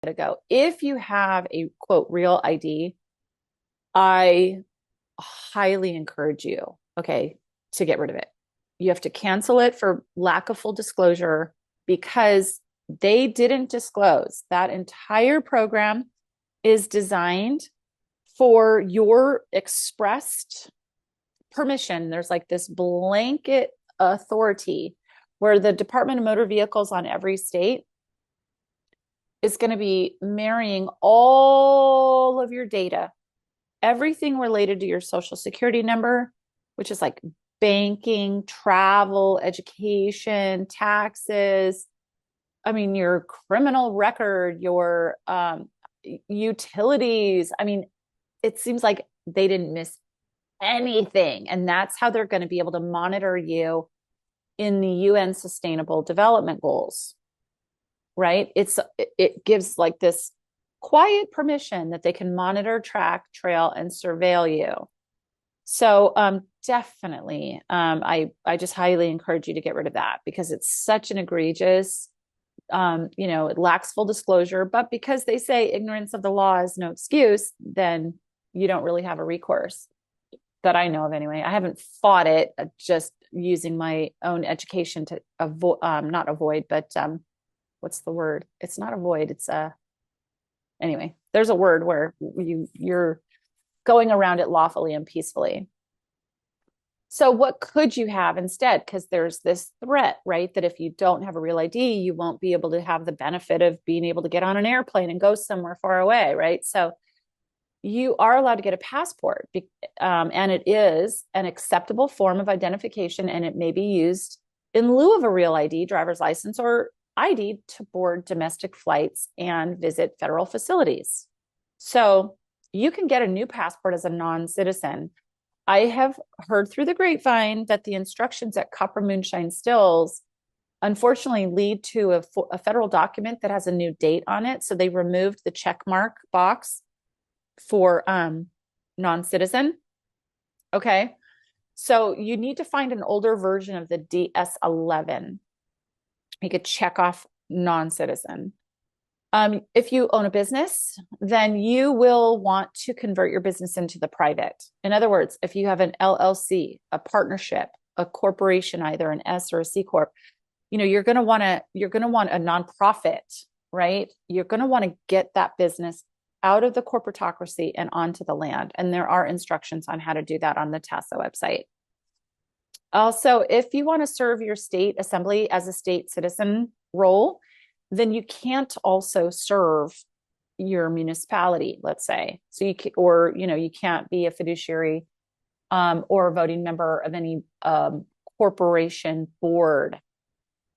it go. If you have a quote real ID, I highly encourage you, okay, to get rid of it. You have to cancel it for lack of full disclosure because they didn't disclose. That entire program is designed for your expressed permission. There's like this blanket authority where the Department of Motor Vehicles on every state is going to be marrying all of your data, everything related to your social security number, which is like banking, travel, education, taxes. I mean, your criminal record, your utilities. I mean, it seems like they didn't miss anything. And that's how they're going to be able to monitor you in the UN Sustainable Development Goals, right? It gives like this quiet permission that they can monitor, track, trail, and surveil you. So definitely, I just highly encourage you to get rid of that because it's such an egregious, it lacks full disclosure, but because they say ignorance of the law is no excuse, then you don't really have a recourse that I know of anyway. I haven't fought it, just using my own education to avoid, not avoid, but what's the word? It's not avoid. It's anyway, there's a word where you're going around it lawfully and peacefully. So what could you have instead? Because there's this threat, right? That if you don't have a real ID, you won't be able to have the benefit of being able to get on an airplane and go somewhere far away, right? So you are allowed to get a passport, and it is an acceptable form of identification, and it may be used in lieu of a real ID, driver's license, or ID to board domestic flights and visit federal facilities. So you can get a new passport as a non-citizen. I have heard through the grapevine that the instructions at Copper Moonshine Stills unfortunately lead to a federal document that has a new date on it. So they removed the check mark box for non-citizen. Okay. So you need to find an older version of the DS11. You could check off non-citizen. If you own a business, then you will want to convert your business into the private. In other words, if you have an LLC, a partnership, a corporation, either an S or a C corp, you're going to want a nonprofit, right? You're going to want to get that business out of the corporatocracy and onto the land. And there are instructions on how to do that on the TASA website. Also, if you want to serve your state assembly as a state citizen role, then you can't also serve your municipality, let's say. So you can't be a fiduciary or a voting member of any corporation board,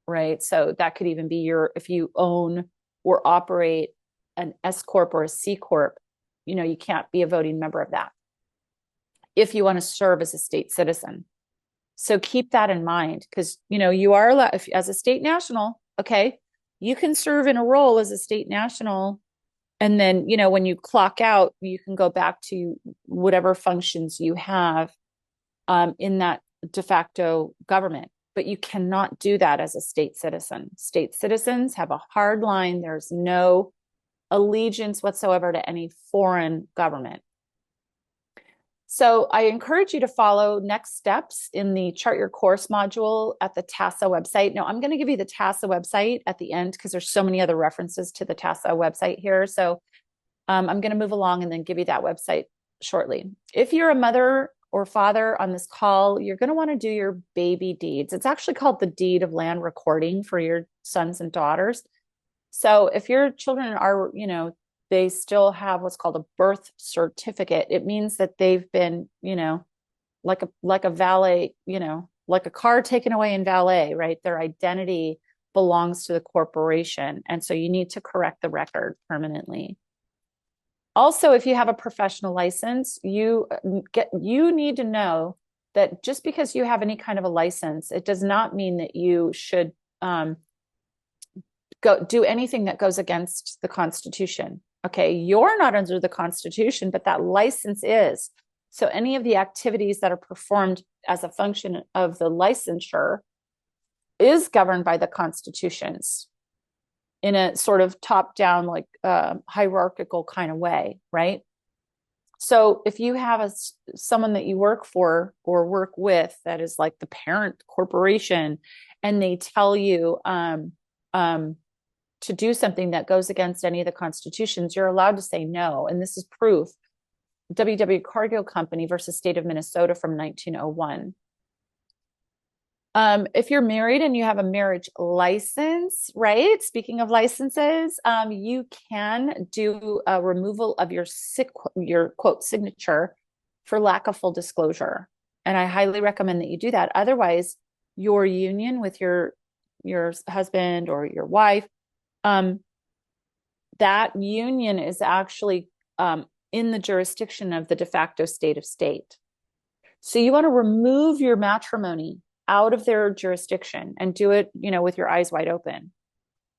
right? So that could even be if you own or operate an S corp or a C corp, you can't be a voting member of that if you want to serve as a state citizen. So keep that in mind because, you are allowed as a state national, okay, you can serve in a role as a state national. And then, when you clock out, you can go back to whatever functions you have in that de facto government. But you cannot do that as a state citizen. State citizens have a hard line. There's no allegiance whatsoever to any foreign government. So I encourage you to follow next steps in the Chart Your Course module at the TASA website. Now, I'm going to give you the TASA website at the end because there's so many other references to the TASA website here. So I'm going to move along and then give you that website shortly. If you're a mother or father on this call, you're going to want to do your baby deeds. It's actually called the deed of land recording for your sons and daughters. So if your children are, they still have what's called a birth certificate. It means that they've been, like a valet, like a car taken away in valet, right? Their identity belongs to the corporation. And so you need to correct the record permanently. Also, if you have a professional license, you need to know that just because you have any kind of a license, it does not mean that you should go do anything that goes against the Constitution. Okay, you're not under the Constitution, but that license is. So any of the activities that are performed as a function of the licensure is governed by the constitutions. in a sort of top down, like hierarchical kind of way, right? So if you have someone that you work for or work with that is like the parent corporation, and they tell you to do something that goes against any of the constitutions, you're allowed to say no. And this is proof. W.W. Cargill Company versus State of Minnesota from 1901. If you're married and you have a marriage license, right? Speaking of licenses, you can do a removal of your quote signature for lack of full disclosure. And I highly recommend that you do that. Otherwise, your union with your husband or your wife, that union is actually in the jurisdiction of the de facto state of state. So you want to remove your matrimony out of their jurisdiction and do it, with your eyes wide open.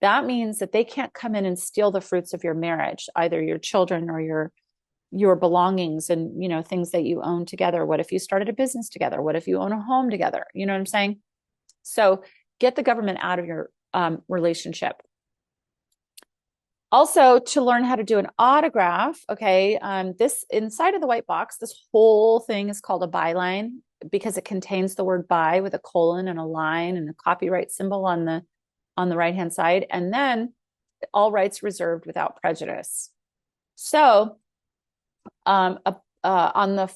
That means that they can't come in and steal the fruits of your marriage, either your children or your belongings and, things that you own together. What if you started a business together? What if you own a home together? You know what I'm saying? So get the government out of your relationship. Also, to learn how to do an autograph, okay, this inside of the white box, this whole thing is called a byline because it contains the word by with a colon and a line and a copyright symbol on the right-hand side, and then all rights reserved without prejudice. So on the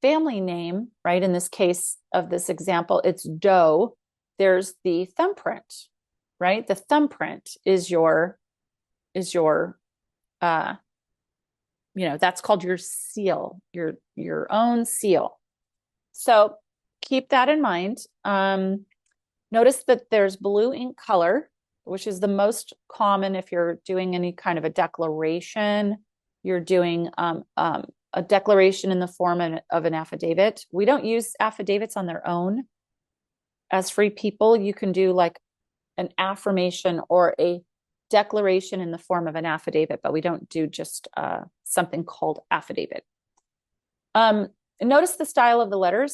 family name, right, in this case of this example, it's Doe, there's the thumbprint, right? The thumbprint is your that's called your seal, your own seal. So keep that in mind. Notice that there's blue ink color, which is the most common if you're doing any kind of a declaration. You're doing a declaration in the form of an affidavit. We don't use affidavits on their own. As free people, you can do like an affirmation or a declaration in the form of an affidavit, but we don't do just something called affidavit. Notice the style of the letters.